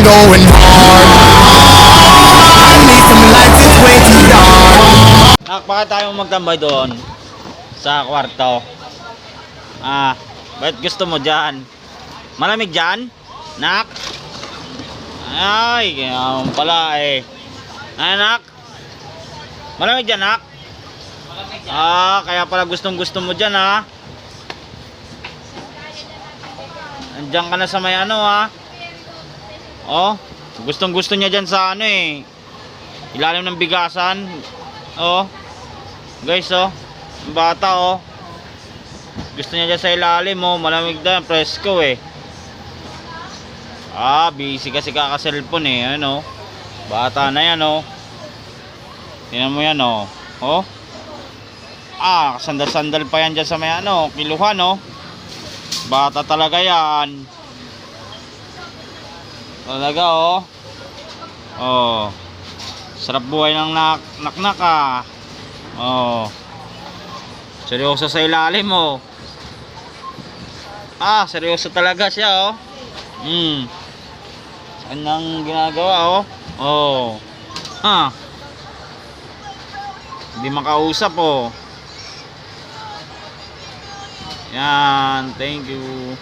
going hard. Need some lights, it's way too dark. Nak, bakit tayo magtambay doon? Sa kwarto. Bakit gusto mo dyan? Malamig dyan? Nak? Ay, kaya pala eh. Ay, nak? Malamig dyan, nak? Kaya pala gustong gusto mo dyan, ha? Andiyan ka na sa may ano, ha? Oh, gustong gusto niya dyan sa ano eh, ilalim ng bigasan. Oh, guys, oh, ang bata, oh, gusto niya dyan sa ilalim, oh, malamig dyan, presko eh. Busy kasi kaka-cellphone eh, ano, bata na yan, oh. Tingnan mo yan, oh. Oh, sandal-sandal pa yan dyan sa may ano, kiluhan, oh. Bata talaga yan. Talaga, oh. Oh. Sarap buhay ng naknak, ah. Oh. Seryoso sa ilalim, oh. Seryoso talaga siya, oh. Saan nang ginagawa, oh. Oh. Hindi makausap, oh. Yan, thank you.